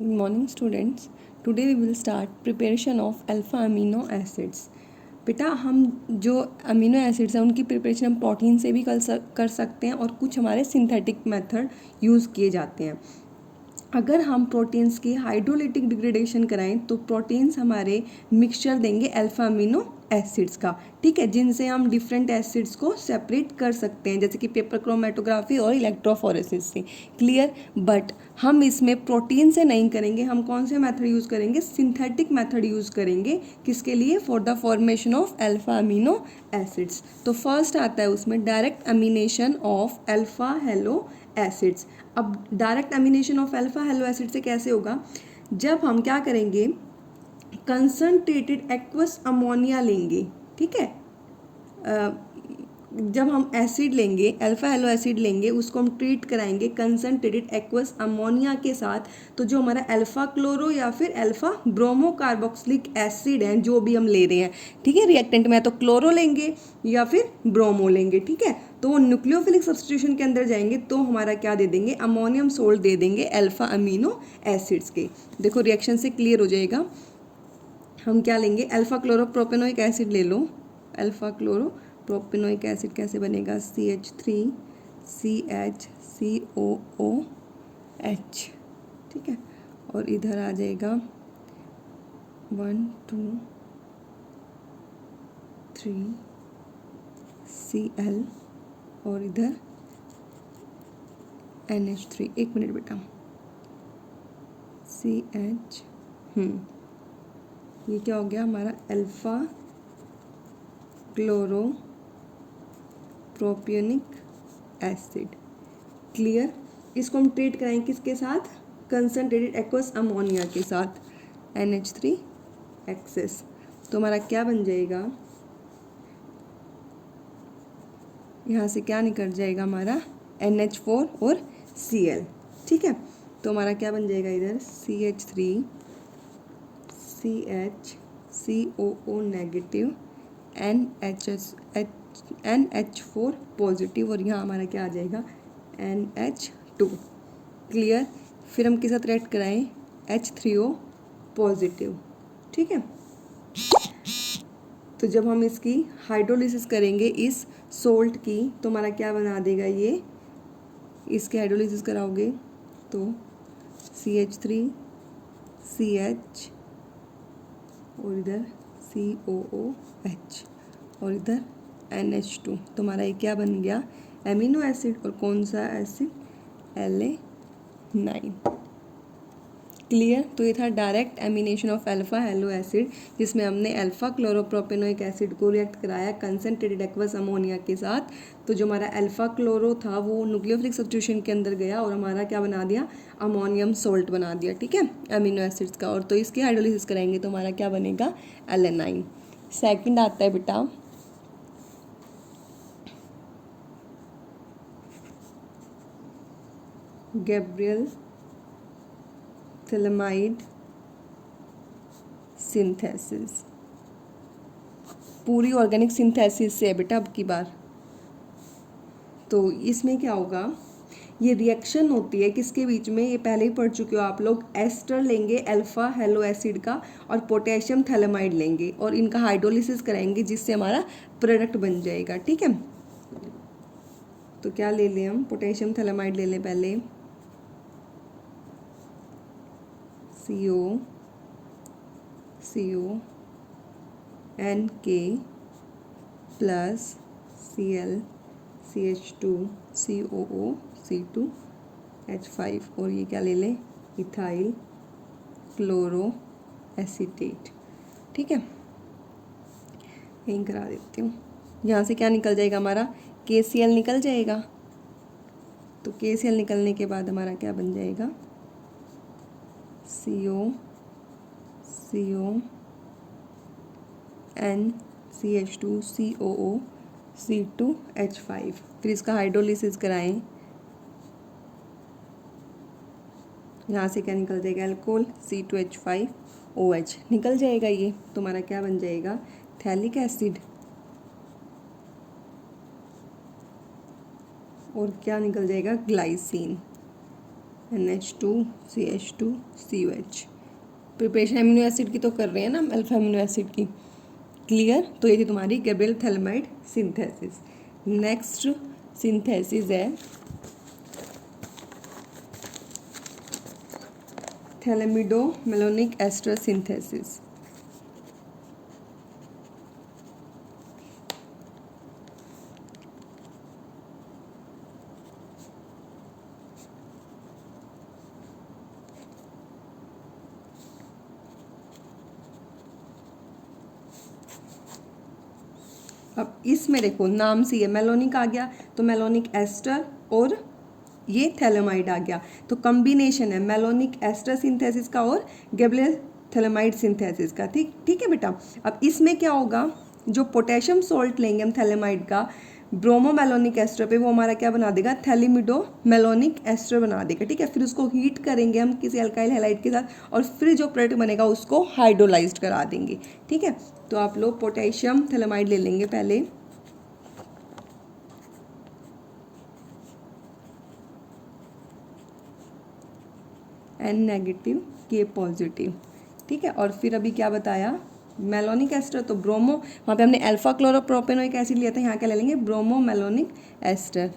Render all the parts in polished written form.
Good morning students. Today we will start preparation of alpha amino acids. बेटा हम जो amino acids हैं उनकी प्रिपरेशन हम प्रोटीन से भी कर सकते हैं और कुछ हमारे सिंथेटिक मेथड यूज़ किए जाते हैं. अगर हम प्रोटीन्स की हाइड्रोलिटिक डिग्रेडेशन कराएं तो प्रोटीन्स हमारे मिक्सचर देंगे अल्फा अमीनो एसिड्स का, ठीक है, जिनसे हम डिफरेंट एसिड्स को सेपरेट कर सकते हैं, जैसे कि पेपर क्रोमेटोग्राफी और इलेक्ट्रोफोरेसिस से. क्लियर. बट हम इसमें प्रोटीन से नहीं करेंगे, हम कौन से मेथड यूज़ करेंगे? सिंथेटिक मेथड यूज़ करेंगे. किसके लिए? For the formation of alpha amino acids. तो फर्स्ट आता है उसमें direct amination of alpha halo acids. अब direct amination of alpha halo acid से कैसे होगा? जब हम क्या करेंगे, कंसनट्रेटेड एक्वस अमोनिया लेंगे, ठीक है, जब हम एसिड लेंगे, अल्फा हेलो एसिड लेंगे, उसको हम ट्रीट कराएंगे कंसनट्रेटेड एक्वस अमोनिया के साथ, तो जो हमारा अल्फा क्लोरो या फिर अल्फा ब्रोमो कार्बोक्सिलिक एसिड है, जो भी हम ले रहे हैं, ठीक है, रिएक्टेंट में तो क्लोरो लेंगे या फिर ब्रोमो लेंगे, ठीक है, तो वो न्यूक्लियोफिलिक सब्स्टिट्यूशन के अंदर जाएंगे तो हमारा क्या दे देंगे? अमोनियम सोल्ट दे देंगे अल्फा अमीनो एसिड्स के. देखो रिएक्शन से क्लियर हो जाएगा. हम क्या लेंगे? अल्फा क्लोरोप्रोपेनोइक एसिड ले लो. अल्फा क्लोरोप्रोपेनोइक एसिड कैसे बनेगा? CH3CHCOOH, ठीक है, और इधर आ जाएगा 1 2 3 Cl और इधर NH3. एक मिनट बेटा. CH ये क्या हो गया हमारा? Alpha chloro propionic acid. Clear. इसको हम ट्रीट कराएंगे किसके साथ? कंसनट्रेटेड एक्वस अमोनिया के साथ, NH3 एक्सेस. तो हमारा क्या बन जाएगा? यहाँ से क्या निकल जाएगा हमारा? NH4 और Cl, ठीक है. तो हमारा क्या बन जाएगा इधर? CH3 CHCOO negative NH4 positive और यहाँ हमारा क्या आ जाएगा? NH2. क्लियर. फिर हम किस साथ रिएक्ट कराएं? H3O पॉजिटिव, ठीक है. तो जब हम इसकी हाइड्रोलिसिस करेंगे इस सोल्ट की, तो हमारा क्या बना देगा ये? इसके हाइड्रोलिसिस कराओगे तो CH3 CH और इधर COOH और इधर NH2. तो हमारा ये क्या बन गया? Amino acid. और कौन सा एसिड? La9. क्लियर. तो ये था direct amination of alpha halo acid, जिसमें हमने अल्फा क्लोरोप्रोपेनोइक एसिड को रिएक्ट कराया कंसनट्रेटेड एक्वस अमोनिया के साथ. तो जो हमारा अल्फा क्लोरो था वो न्यूक्लियोफिलिक सब्स्टिट्यूशन के अंदर गया और हमारा क्या बना दिया? अमोनियम सोल्ट बना दिया, ठीक है, अमीनो एसिड्स का. और तो इसकी हाइड्रोलिसिस कराएंगे तो हमारा क्या बनेगा? Alanine. सेकंड आता है बेटा गैब्रियल थैलेमाइड सिंथेसिस. पूरी ऑर्गेनिक सिंथेसिस से है बेटा अब की बार. तो इसमें क्या होगा? ये रिएक्शन होती है किसके बीच में? ये पहले ही पढ़ चुके हो आप लोग. एस्टर लेंगे अल्फा हेलो एसिड का और पोटेशियम थैलेमाइड लेंगे और इनका हाइड्रोलिसिस कराएंगे, जिससे हमारा प्रोडक्ट बन जाएगा, ठीक है. तो क्या ले लें हम? पोटेशियम थैलेमाइड ले लें पहले. CO NK plus Cl CH2 COO C2 H5 और ये क्या ले लें? इथाइल क्लोरो एसीटेट, ठीक है. यहीं करा देती हूँ. यहाँ से क्या निकल जाएगा हमारा? KCl निकल जाएगा. तो KCl निकलने के बाद हमारा क्या बन जाएगा? CO N CH2 COO C2 H5. फिर इसका हाइड्रोलिसिस कराएं. यहाँ से क्या निकल जाएगा? अल्कोहल C2H5OH निकल जाएगा ये. तो हमारा क्या बन जाएगा? Phthalic acid. और क्या निकल जाएगा? Glycine. NH2CH2COH। Preparation amino acid की तो कर रहे हैं ना, अल्फा अमीनो एसिड की। क्लियर। तो ये थी तुम्हारी Gabriel phthalimide synthesis. Next synthesis है थैलेमिडो मेलोनिक एस्टर सिंथेसिस। अब इसमें देखो नाम से ये मेलोनिक आ गया, तो मेलोनिक एस्टर और ये थैलेमाइड आ गया, तो कॉम्बिनेशन है मेलोनिक एस्टर सिंथेसिस का और गैब्रियल थैलेमाइड सिंथेसिस का। ठीक ठीक है बेटा। अब इसमें क्या होगा, जो पोटेशियम सोल्ट लेंगे हम थैलेमाइड का ब्रोमो मेलोनिक एस्टर पे, वो हमारा क्या बना देगा, थैलीमिडो मेलोनिक एस्टर बना देगा। ठीक है। फिर उसको हीट करेंगे हम किसी अल्काइल हैलाइड के साथ, और फिर जो प्रोडक्ट बनेगा उसको हाइड्रोलाइज्ड करा देंगे। ठीक है। तो आप लोग पोटेशियम थैलेमाइड ले लेंगे पहले, N-, K+। ठीक है। और फिर अभी क्या बताया, मेलोनिक एस्टर तो ब्रोमो, वहाँ पे हमने अल्फा क्लोरोप्रोपेनोइक एसिड लिया था, यहाँ क्या ले लेंगे, bromo malonic ester,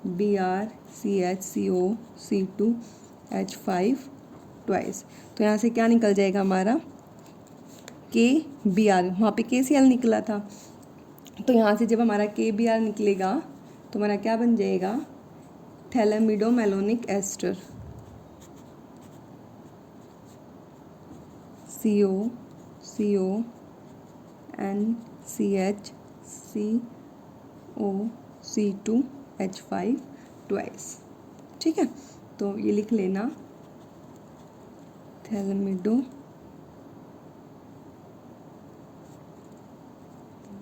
BrCHCO(C2H5) twice. तो यहाँ से क्या निकल जाएगा हमारा, KBr, वहाँ पे KCl निकला था, तो यहाँ से जब हमारा KBr निकलेगा तो हमारा क्या बन जाएगा, थैलेमिडो मेलोनिक एस्टर, CONCHCOC2H5 ट्वाइस। ठीक है। तो ये लिख लेना, थैलेमिडो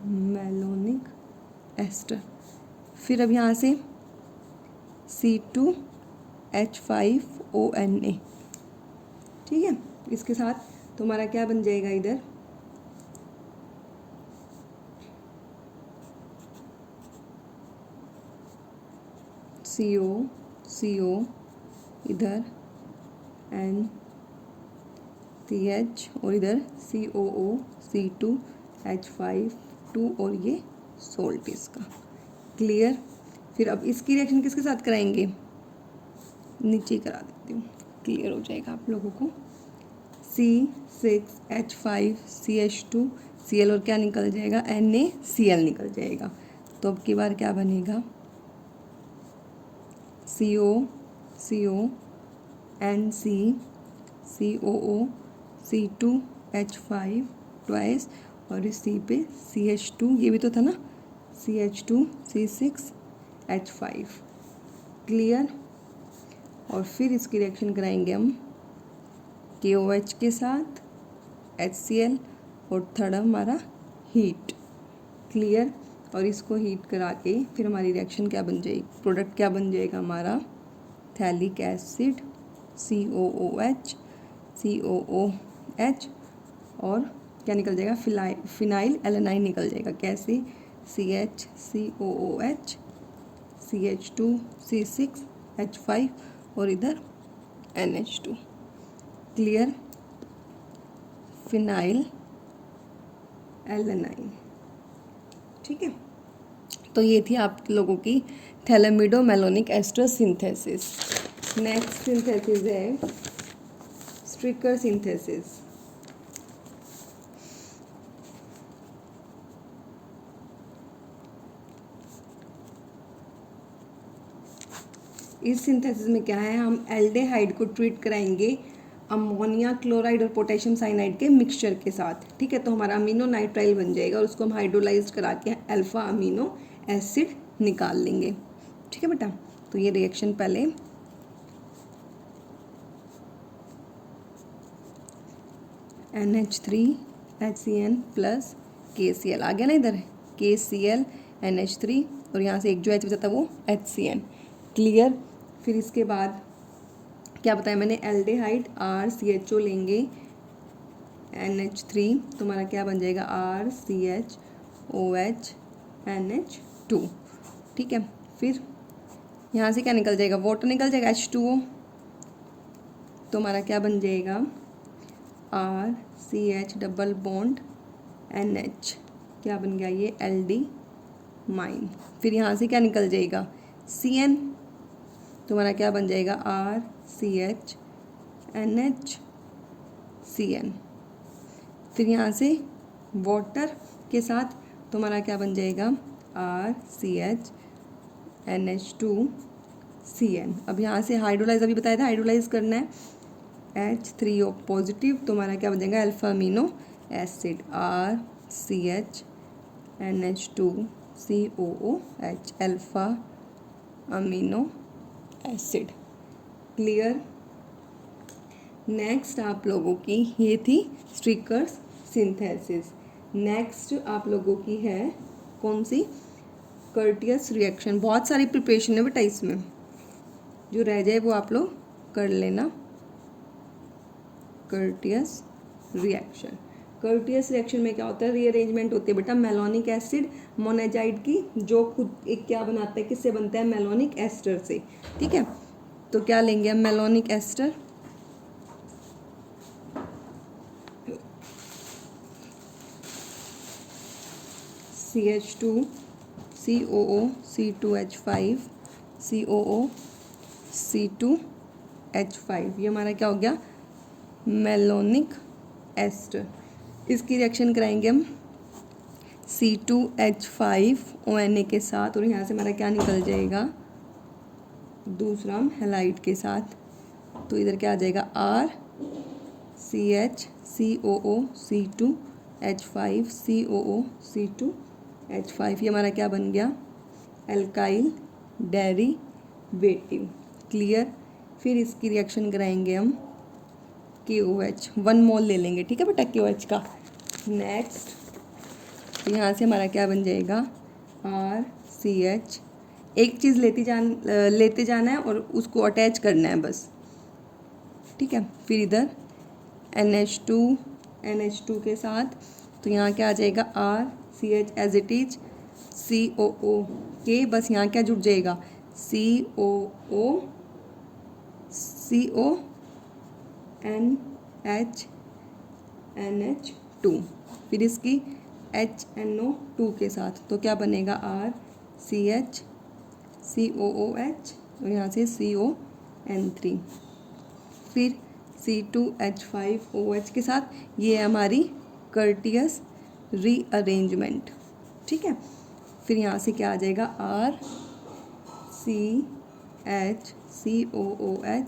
मेलोनिक एस्टर। फिर अब यहाँ से C2H5ONA। ठीक है। इसके साथ तुम्हारा क्या बन जाएगा इधर, CO इधर NCH और इधर COOC2H5 और ये सोल्ट इसका। क्लियर। फिर अब इसकी रिएक्शन किसके साथ कराएंगे, नीचे करा देती हूँ, क्लियर हो जाएगा आप लोगों को। C6H5CH2Cl और क्या निकल जाएगा, NaCl निकल जाएगा। तो अब की बार क्या बनेगा, CONCCOOC2H5 ट्वाइस, और इस C पे CH2, ये भी तो था ना, CH2C6H5। क्लियर। और फिर इसकी रिएक्शन कराएंगे हम KOH के साथ HCl, और थर्ड हमारा हीट। क्लियर। और इसको हीट करा के फिर हमारी रिएक्शन क्या बन जाएगी, प्रोडक्ट क्या बन जाएगा हमारा, थैलिक एसिड COOH और क्या निकल जाएगा, फिनाइल एलेनाइन निकल जाएगा। कैसे, CHCOOH CH2C6H5 और इधर NH2। क्लियर। Phenyl alanine. ठीक है। तो ये थी आप लोगों की phthalimido malonic ester synthesis. Next synthesis है स्ट्रिकर सिंथेसिस। इस सिंथेसिस में क्या है, हम एल्डेहाइड को ट्रीट कराएंगे अमोनिया क्लोराइड और पोटेशियम साइनाइड के मिक्सचर के साथ। ठीक है। तो हमारा अमीनो नाइट्राइल बन जाएगा, और उसको हम हाइड्रोलाइज करा के अल्फा अमीनो एसिड निकाल लेंगे। ठीक है बेटा। तो ये रिएक्शन पहले NH3HCN प्लस KCl आ गया ना, इधर KCl NH3 और यहाँ से एक जो H बचा था वो HCN। क्लियर। फिर इसके बाद क्या बताया मैंने, एल्डेहाइड RCHO लेंगे NH3, तो हमारा क्या बन जाएगा, RCHOH NH2। ठीक है। फिर यहाँ से क्या निकल जाएगा, वाटर निकल जाएगा H2O, तो हमारा क्या बन जाएगा, R C H double bond N H, क्या बन गया ये, एल डी माइन। फिर यहाँ से क्या निकल जाएगा, सी एन, तो हमारा क्या बन जाएगा, R C H N H C N. फिर यहाँ से वाटर के साथ तो हमारा क्या बन जाएगा, R C H N H two C N. अब यहाँ से हाइड्रोलाइज, अभी बताया था हाइड्रोलाइज करना है, H3O पॉजिटिव, तो हमारा क्या बन जाएगा, alpha amino acid, R C H N H two C O O H, alpha amino acid. Clear. Next आप लोगों की ये थी स्ट्रिकर्स सिंथेसिस। नेक्स्ट आप लोगों की है कौन सी, कर्टियस रिएक्शन। बहुत सारी प्रिपरेशन है बेटा इसमें, जो रह जाए वो आप लोग कर लेना। कर्टियस रिएक्शन, कर्टियस रिएक्शन में क्या होता है, रीअरेंजमेंट होती है बेटा मेलोनिक एसिड मोनेजाइड की, जो खुद एक क्या बनाता है, किससे बनता है, मेलोनिक एस्टर से। ठीक है, तो क्या लेंगे हम, malonic ester, CH2 COO C2H5 COO C2H5, ये हमारा क्या हो गया, मेलोनिक एस्टर। इसकी रिएक्शन कराएंगे हम C2H5ONA के साथ, और यहाँ से हमारा क्या निकल जाएगा, दूसरा हम हेलाइड के साथ, तो इधर क्या आ जाएगा, R CH COO C2H5 COO C2H5, ये हमारा क्या बन गया, एल्काइल डेरिवेटिव। क्लियर। फिर इसकी रिएक्शन कराएंगे हम KOH, 1 मोल ले लेंगे, ठीक है बेटा, KOH का। नेक्स्ट यहाँ से हमारा क्या बन जाएगा, RCH, एक चीज़ लेते जाना है और उसको अटैच करना है बस, ठीक है। फिर इधर NH2 के साथ, तो यहाँ क्या आ जाएगा, RCH as it is COO के, बस यहाँ क्या जुड़ जाएगा, NH2, फिर इसकी HNO2 के साथ, तो क्या बनेगा, RCH COOH, और यहाँ से CON3, फिर C2H5OH के साथ, ये है हमारी कर्टियस रीअरेंजमेंट, ठीक है। फिर यहाँ से क्या आ जाएगा, RCH COOH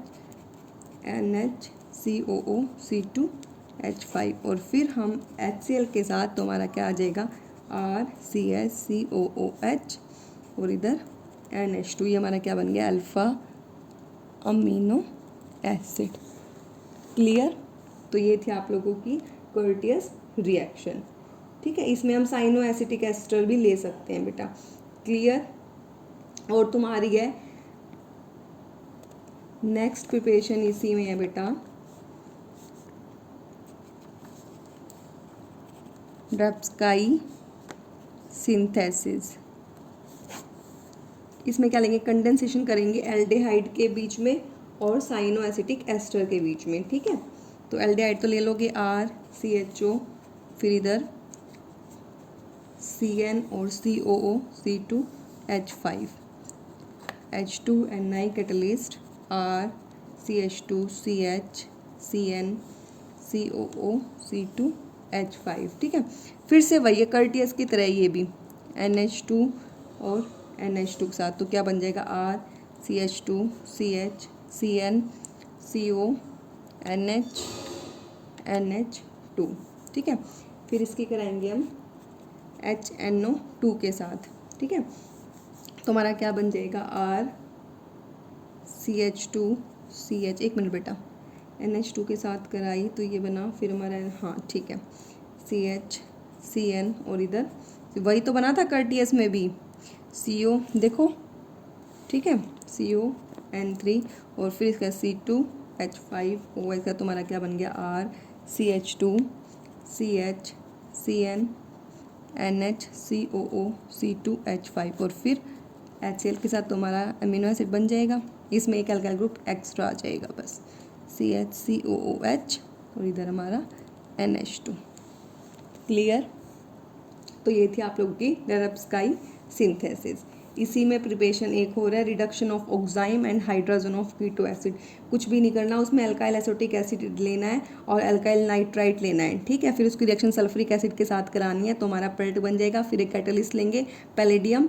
NH COO C2H5, और फिर हम HCl के साथ, तो हमारा क्या आ जाएगा, RCH COOH, और इधर NH2, ये हमारा क्या बन गया, अल्फा अमीनो एसिड। क्लियर। तो ये थी आप लोगों की कर्टियस रिएक्शन, ठीक है। इसमें हम साइनो एसिटिक एस्टर भी ले सकते हैं बेटा। क्लियर। और तुम्हारी है नेक्स्ट प्रिपरेशन इसी में है बेटा, ड्रब्सकाई सिंथेसिस। इसमें क्या लेंगे, कंडेंसेशन करेंगे एल्डिहाइड के बीच में और साइनो एसिटिक एस्टर के बीच में, ठीक है। तो एल्डिहाइड तो ले लोगे RCHO, फिर इधर CN और COO C2H5, H2Ni catalyst, RCH2CH CN COO C2H5, ठीक है। फिर से वही है कर्टियस की तरह, ये भी NH2 और NH2 के साथ, तो क्या बन जाएगा, RCH2CH CN CO NH2, ठीक है। फिर इसकी कराएंगे हम HNO2 के साथ, ठीक है। तो हमारा क्या बन जाएगा, RCH2CH, एक मिनट बेटा, NH2 के साथ कराई तो ये बना, फिर हमारा, हाँ ठीक है, CH CN, और इधर वही तो बना था कर्टियस में भी, CO देखो, ठीक है, CON3, और फिर इसका C2H5OH का तुम्हारा क्या बन गया, RCH2CH CN NHCOO C2H5, और फिर HCl के साथ तुम्हारा अमीनो एसिड बन जाएगा। इसमें एक अल्काइल ग्रुप एक्स्ट्रा आ जाएगा बस, CH और इधर हमारा NH2। क्लियर। तो ये थी आप लोगों की रेडब्सकाई सिंथेसिस। इसी में प्रिपरेशन एक हो रहा है, reduction of oxime and hydrogen of keto acid. कुछ भी नहीं करना, उसमें अल्काइल एसिटिक एसिड लेना है और अल्काइल नाइट्राइट लेना है, ठीक है। फिर उसकी रिएक्शन सल्फ्यूरिक एसिड के साथ करानी है तो हमारा प्रोडक्ट बन जाएगा। फिर एक कैटलिस्ट लेंगे पैलेडियम,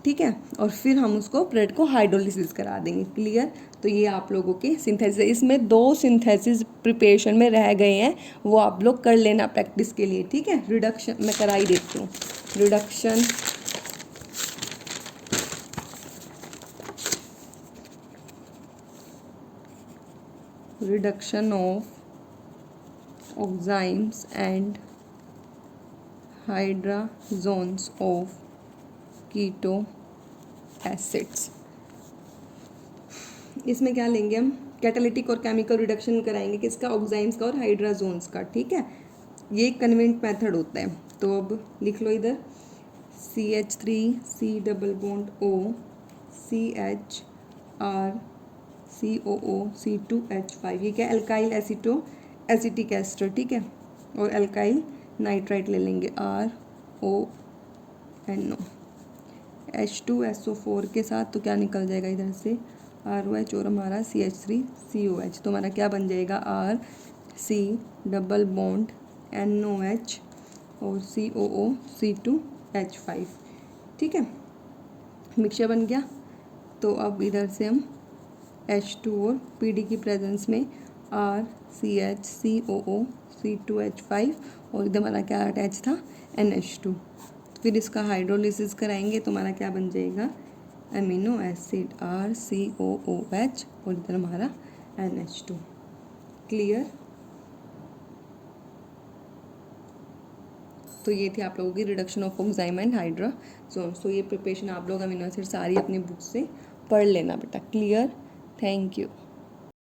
ठीक है, और फिर हम उसको प्रोडक्ट को हाइड्रोलिसिस करा देंगे। क्लियर। तो ये आप लोगों के सिंथेसिस, इसमें 2 सिंथेसिस प्रिपरेशन में रह गए हैं, वो आप लोग कर लेना प्रैक्टिस के लिए, ठीक है। रिडक्शन मैं करा ही देती हूँ। Reduction of oximes and hydrazones of keto acids. इसमें क्या लेंगे हम, कैटालिटिक और केमिकल रिडक्शन कराएंगे, किसका, ऑक्साइम्स का और हाइड्रोजोन्स का, ठीक है। ये कन्वेंट मेथड होता है। तो अब लिख लो इधर CH3 double bond O CHR COO C2H5, ये क्या, अल्काइल एसिटिक एस्टर, ठीक है। और अल्काइल नाइट्राइट ले लेंगे RONO H2SO4 के साथ, तो क्या निकल जाएगा इधर से ROH और हमारा CH3COH। तो हमारा क्या बन जाएगा RC डबल बॉन्ड NOH और COO C2H5, ठीक है। मिक्सचर बन गया। तो अब इधर से हम H2 और PD की प्रेजेंस में RCH COO C2H5 और इधर हमारा क्या अटैच था, NH2। फिर इसका हाइड्रोलिसिस कराएंगे तो हमारा क्या बन जाएगा, अमीनो एसिड RCOOH और इधर हमारा NH2। क्लियर। तो ये थी आप लोगों की reduction of oxime and hydrozoans. तो ये प्रिपरेशन आप लोग अमीनो एसिड सारी अपनी बुक से पढ़ लेना बेटा। क्लियर। Thank you.